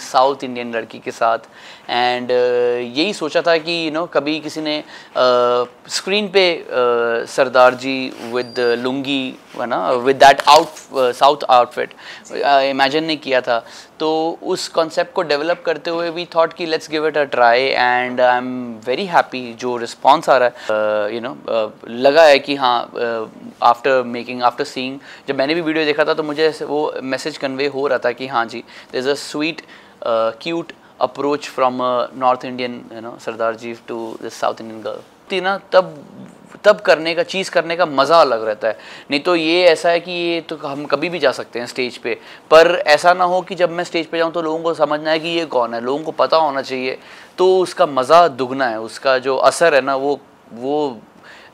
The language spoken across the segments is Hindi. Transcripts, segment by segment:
साउथ इंडियन लड़की के साथ। एंड यही सोचा था कि कभी किसी ने स्क्रीन पे सरदार जी विद लुंगी है ना, with that south outfit imagine नहीं किया था। तो उस कॉन्सेप्ट को डेवलप करते हुए वी थॉट कि let's give it a try, and I am very happy जो रिस्पॉन्स आ रहा है। लगा है कि हाँ, आफ्टर सीइंग, जब मैंने भी वीडियो देखा था तो मुझे वो मैसेज कन्वे हो रहा था कि हाँ जी, there is a sweet cute approach from north Indian sardar ji to this south Indian girl थी ना। तब करने का चीज़ करने का मज़ा अलग रहता है। नहीं तो ये ऐसा है कि ये तो हम कभी भी जा सकते हैं स्टेज पे, पर ऐसा ना हो कि जब मैं स्टेज पे जाऊँ तो लोगों को समझना है कि ये कौन है, लोगों को पता होना चाहिए। तो उसका मज़ा दुगना है, उसका जो असर है ना वो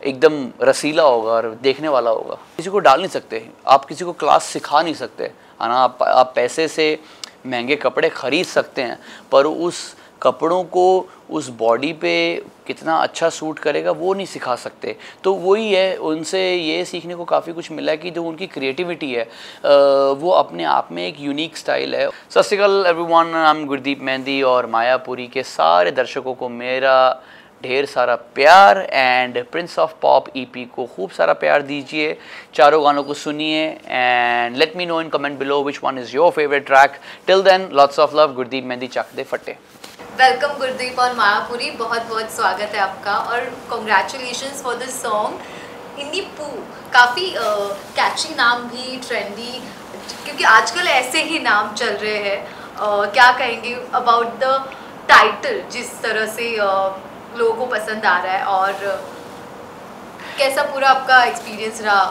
एकदम रसीला होगा और देखने वाला होगा। किसी को डाल नहीं सकते आप, किसी को क्लास सिखा नहीं सकते है ना। आप पैसे से महंगे कपड़े ख़रीद सकते हैं, पर उस कपड़ों को उस बॉडी पे कितना अच्छा सूट करेगा वो नहीं सिखा सकते। तो वही है, उनसे ये सीखने को काफ़ी कुछ मिला है कि जो उनकी क्रिएटिविटी है वो अपने आप में एक यूनिक स्टाइल है। सत श्री अकाल everyone, I am Gurdeep mehndi और मायापुरी के सारे दर्शकों को मेरा ढेर सारा प्यार, and prince of pop EP को खूब सारा प्यार दीजिए। चारों गानों को सुनिए and let me know in comment below which one is your favourite track. Till then lots of love, Gurdeep Mehndi Chak De Phatte. Welcome Gurdeep और मायापुरी, बहुत बहुत स्वागत है आपका और कॉन्ग्रेचुलेशंस फॉर दिस सॉन्ग इन्नी पू। काफ़ी कैची नाम भी, ट्रेंडी, क्योंकि आजकल ऐसे ही नाम चल रहे हैं। क्या कहेंगे अबाउट द टाइटल, जिस तरह से लोगों को पसंद आ रहा है, और कैसा पूरा आपका एक्सपीरियंस रहा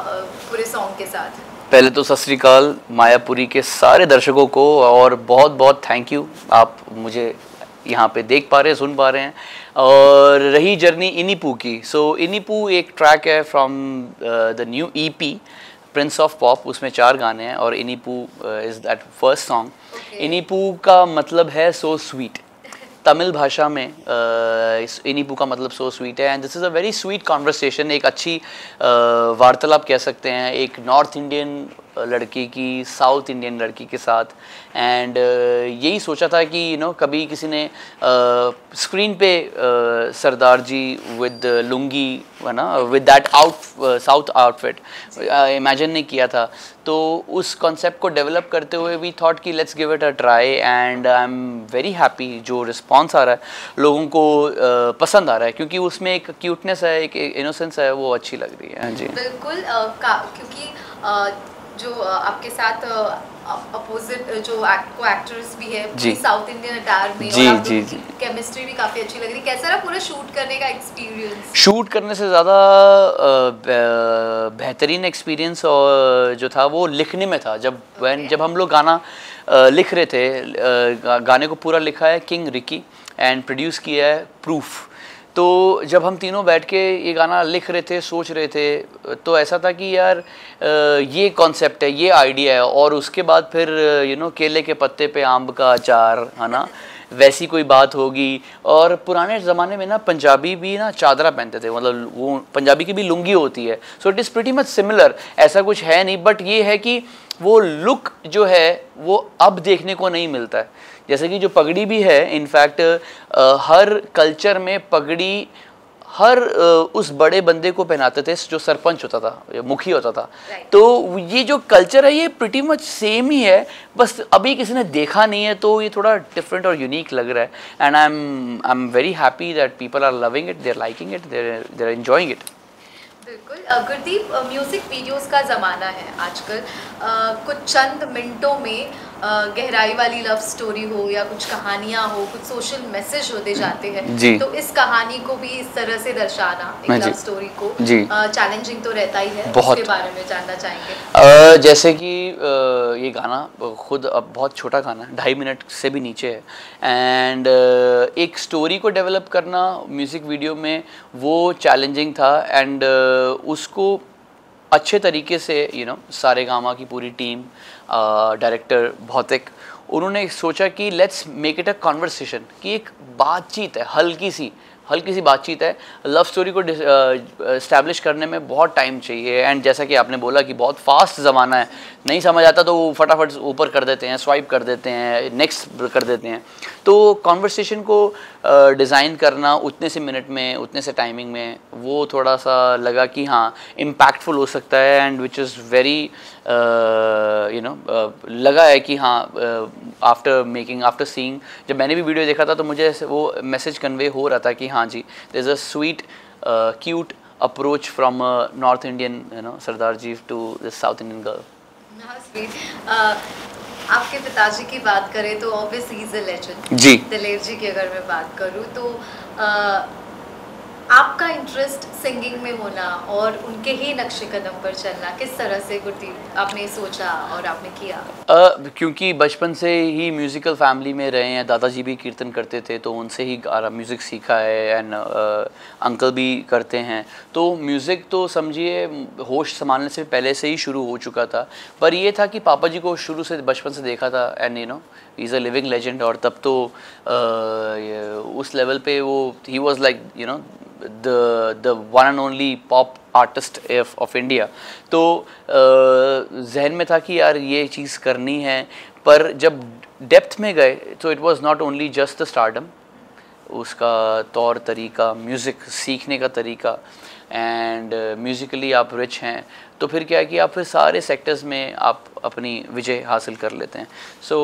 पूरे सॉन्ग के साथ? पहले तो सत श्री अकाल मायापुरी के सारे दर्शकों को, और बहुत बहुत थैंक यू, आप मुझे यहाँ पे देख पा रहे हैं, सुन पा रहे हैं। और रही जर्नी इनीपू की, सो इनीपू एक ट्रैक है from the new EP Prince of pop. उसमें 4 गाने हैं और इनीपू इज़ दैट फर्स्ट सॉन्ग। इनीपू का मतलब है सो स्वीट, तमिल भाषा में इनीपू का मतलब सो स्वीट है। And this is a very sweet conversation, एक अच्छी वार्तालाप कह सकते हैं, एक नॉर्थ इंडियन लड़की की साउथ इंडियन लड़की के साथ। एंड यही सोचा था कि कभी किसी ने स्क्रीन पे सरदार जी विद लुंगी है ना, with that south outfit imagine नहीं किया था। तो उस कॉन्सेप्ट को डेवलप करते हुए वी थॉट कि let's give it a try, and I am very happy जो रिस्पॉन्स आ रहा है, लोगों को पसंद आ रहा है, क्योंकि उसमें एक क्यूटनेस है, एक इनोसेंस है, वो अच्छी लग रही है। जी बिल्कुल, क्योंकि जो आपके साथ अपोजिट जो को एक्टर्स भी है साउथ इंडियन अटायर में, जी और जी जी, केमिस्ट्री भी काफ़ी अच्छी लग रही है। कैसा रहा पूरा शूट करने का एक्सपीरियंस? शूट करने से ज़्यादा बेहतरीन एक्सपीरियंस जो था वो लिखने में था। जब हम लोग गाना लिख रहे थे, गाने को पूरा लिखा है किंग रिकी एंड प्रोड्यूस किया है प्रूफ। तो जब हम तीनों बैठ के ये गाना लिख रहे थे, सोच रहे थे, तो ऐसा था कि यार ये कॉन्सेप्ट है, ये आइडिया है, और उसके बाद फिर केले के पत्ते पे आम का अचार है ना, वैसी कोई बात होगी। और पुराने ज़माने में ना पंजाबी भी ना चादरा पहनते थे, मतलब वो पंजाबी की भी लुंगी होती है। So it is pretty much similar, ऐसा कुछ है नहीं, बट ये है कि वो लुक जो है वो अब देखने को नहीं मिलता है। जैसे कि जो पगड़ी भी है, इनफैक्ट हर कल्चर में पगड़ी हर उस बड़े बंदे को पहनाते थे जो सरपंच होता था, मुखी होता था। तो ये जो कल्चर है ये प्रीटी मच सेम ही है, बस अभी किसी ने देखा नहीं है, तो ये थोड़ा डिफरेंट और यूनिक लग रहा है। And I am very happy that people are loving it, they are liking it, they are enjoying it. बिल्कुल गुरदीप, म्यूज़िक वीडियोस का ज़माना है आजकल। कुछ चंद मिनटों में गहराई वाली लव स्टोरी हो या कुछ कहानियाँ हो, कुछ सोशल मैसेज होते जाते हैं, तो इस कहानी को भी इस तरह से दर्शाना, एक लव स्टोरी को, चैलेंजिंग तो रहता ही है। उसके बारे में जानना चाहेंगे। जैसे कि ये गाना खुद अब बहुत छोटा गाना है, 2.5 मिनट से भी नीचे है, एंड एक स्टोरी को डेवलप करना म्यूज़िक वीडियो में वो चैलेंजिंग था। एंड उसको अच्छे तरीके से सारेगामा की पूरी टीम, डायरेक्टर भौतिक, उन्होंने सोचा कि let's make it a conversation, कि एक बातचीत है हल्की सी, हल्की सी बातचीत है। लव स्टोरी को इस्टेब्लिश करने में बहुत टाइम चाहिए, एंड जैसा कि आपने बोला कि बहुत फास्ट ज़माना है, नहीं समझ आता तो वो फटाफट ऊपर कर देते हैं, स्वाइप कर देते हैं, नेक्स्ट कर देते हैं। तो कॉन्वर्सेशन को डिज़ाइन करना उतने से मिनट में, उतने से टाइमिंग में, वो थोड़ा सा लगा कि हाँ इम्पैक्टफुल हो सकता है, एंड विच इज़ वेरी लगा है कि हाँ आफ्टर सीइंग, जब मैंने भी वीडियो देखा था तो मुझे वो मैसेज कन्वे हो रहा था कि हाँ जी, there is a sweet cute approach from north Indian sardar ji to this south Indian girl. आपके पिताजी की बात करें तो obviously he is a legend जी। दिलेर जी की अगर मैं बात करूं तो आपका इंटरेस्ट सिंगिंग में होना और उनके ही नक्शे कदम पर चलना किस तरह से गुरदीप आपने सोचा और आपने किया? क्योंकि बचपन से ही म्यूज़िकल फैमिली में रहे हैं, दादाजी भी कीर्तन करते थे तो उनसे ही म्यूज़िक सीखा है, एंड अंकल भी करते हैं, तो म्यूज़िक तो समझिए होश संभालने से पहले से ही शुरू हो चुका था। पर ये था कि पापा जी को शुरू से बचपन से देखा था, and is a living legend, और तब तो उस लेवल पे वो he was like the one and only pop artist of India। तो जहन में था कि यार ये चीज़ करनी है, पर जब डेप्थ में गए तो it was not only just the stardom, उसका तौर तरीका, म्यूज़िक सीखने का तरीका, एंड म्यूज़िकली आप रिच हैं तो फिर क्या है कि आप फिर सारे सेक्टर्स में आप अपनी विजय हासिल कर लेते हैं। सो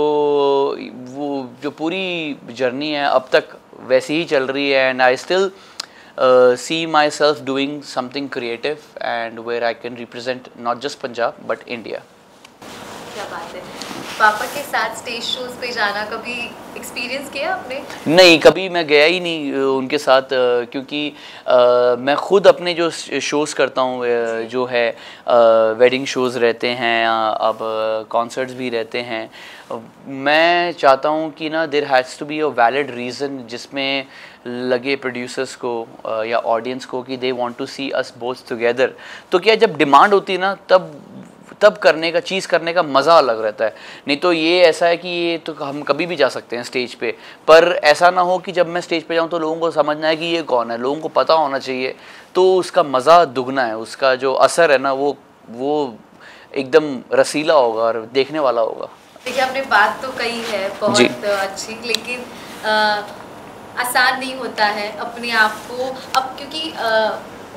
वो जो पूरी जर्नी है अब तक वैसी ही चल रही है, and I still see myself doing something creative and where I can represent not just Punjab but India। क्या बात है। पापा के साथ स्टेज शोज पे जाना कभी एक्सपीरियंस किया आपने? नहीं, कभी मैं गया ही नहीं उनके साथ, क्योंकि मैं खुद अपने जो शोज़ करता हूँ जो है वेडिंग शोज़ रहते हैं, अब कॉन्सर्ट्स भी रहते हैं, मैं चाहता हूँ कि ना there has to be a valid reason जिसमें लगे प्रोड्यूसर्स को या ऑडियंस को कि they want to see us both together. तो क्या जब डिमांड होती है ना तब करने का चीज़ करने का मज़ा अलग रहता है। नहीं तो ये ऐसा है कि ये तो हम कभी भी जा सकते हैं स्टेज पे, पर ऐसा ना हो कि जब मैं स्टेज पे जाऊँ तो लोगों को समझना है कि ये कौन है, लोगों को पता होना चाहिए, तो उसका मज़ा दुगना है, उसका जो असर है ना वो एकदम रसीला होगा और देखने वाला होगा। देखिए आपने बात तो कही है बहुत अच्छी, लेकिन आसान नहीं होता है अपने आप को अब, क्योंकि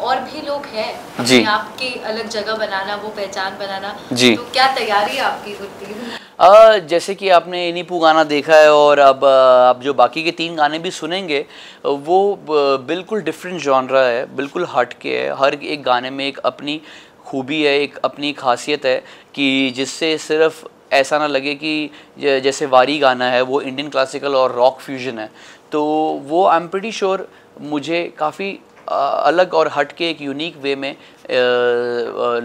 और भी लोग हैं अपने आप के अलग जगह बनाना, वो पहचान बनाना, तो क्या तैयारी आपकी होती है? जैसे कि आपने इनीपू गाना देखा है, और अब आप जो बाकी के 3 गाने भी सुनेंगे वो बिल्कुल डिफरेंट जॉनरा है, बिल्कुल हट के है। हर एक गाने में एक अपनी खूबी है, एक अपनी खासियत है कि जिससे सिर्फ ऐसा ना लगे कि जैसे वारी गाना है वो इंडियन क्लासिकल और रॉक फ्यूजन है, तो वो आई एम प्रीटी श्योर मुझे काफ़ी अलग और हट के एक यूनिक वे में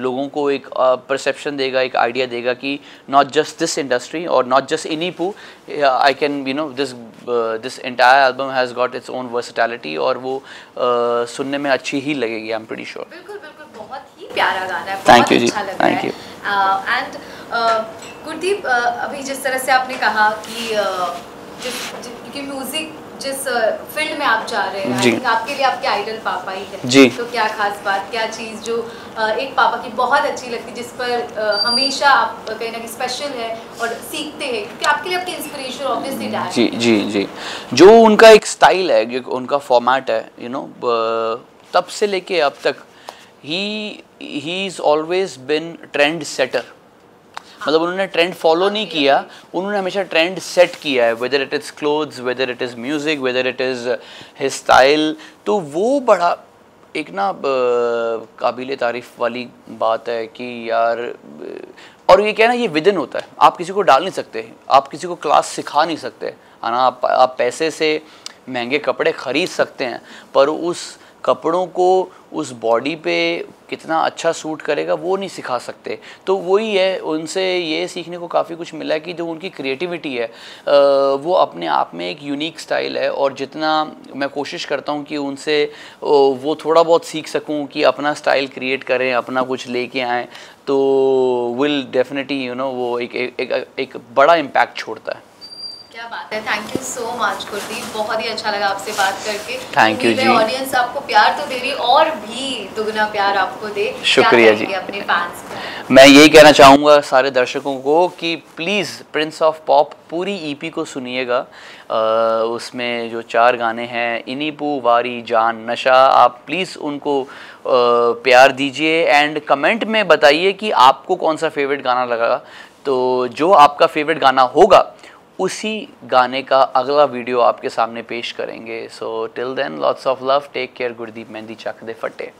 लोगों को एक परसेप्शन देगा, एक आइडिया देगा कि नॉट जस्ट दिस इंडस्ट्री और नॉट जस्ट इनीपू, I can this entire album has got its own versatility, और वो सुनने में अच्छी ही लगेगी, आई एम प्रीटी श्योर। बिल्कुल बिल्कुल, बहुत ही प्यारा गाना है, thank you ji, thank you. And Gurdeep, अभी जिस तरह से आपने कहा कि क्योंकि म्यूजिक जिस फील्ड में आप जा रहे हैं, आपके लिए आपके आइडल पापा ही है जी, तो क्या खास बात, क्या चीज़ जो एक पापा की बहुत अच्छी लगती, जिस पर हमेशा आप कहीं ना कहीं स्पेशल है और सीखते हैं, क्योंकि आपके लिए आपके इंस्पिरेशन ऑब्वियसली डैड जी जी जी, जो उनका एक स्टाइल है, जो उनका फॉर्मेट है, तब से लेके अब तक he is always been trend setter. मतलब उन्होंने ट्रेंड फॉलो नहीं किया, उन्होंने हमेशा ट्रेंड सेट किया है, whether it is clothes, whether it is music, whether it is his style. तो वो बड़ा एक ना काबिल तारीफ़ वाली बात है कि यार, और ये क्या ना, ये विदिन होता है, आप किसी को डाल नहीं सकते, आप किसी को क्लास सिखा नहीं सकते, है ना। आप पैसे से महंगे कपड़े ख़रीद सकते हैं, पर उस कपड़ों को उस बॉडी पे कितना अच्छा सूट करेगा वो नहीं सिखा सकते। तो वही है, उनसे ये सीखने को काफ़ी कुछ मिला है कि जो उनकी क्रिएटिविटी है वो अपने आप में एक यूनिक स्टाइल है, और जितना मैं कोशिश करता हूँ कि उनसे वो थोड़ा बहुत सीख सकूँ कि अपना स्टाइल क्रिएट करें, अपना कुछ लेके आएँ, तो विल डेफिनेटली वो एक बड़ा इम्पैक्ट छोड़ता है। क्या बात है, thank you so much Gurdeep, बहुत ही अच्छा लगा आपसे बात करके। Thank you ji. ऑडियंस आपको प्यार तो दे रही, और भी दुगना प्यार आपको दे। शुक्रिया जी। अपने फैंस को मैं यही कहना चाहूँगा सारे दर्शकों को कि प्लीज़ प्रिंस ऑफ पॉप पूरी ईपी को सुनिएगा। उसमें जो 4 गाने हैं, इनीपू, वारी, जान, नशा, आप प्लीज़ उनको प्यार दीजिए एंड कमेंट में बताइए कि आपको कौन सा फेवरेट गाना लगा। तो जो आपका फेवरेट गाना होगा उसी गाने का अगला वीडियो आपके सामने पेश करेंगे। So till then lots of love, take care, Gurdeep Mehndi, Chak De फटे।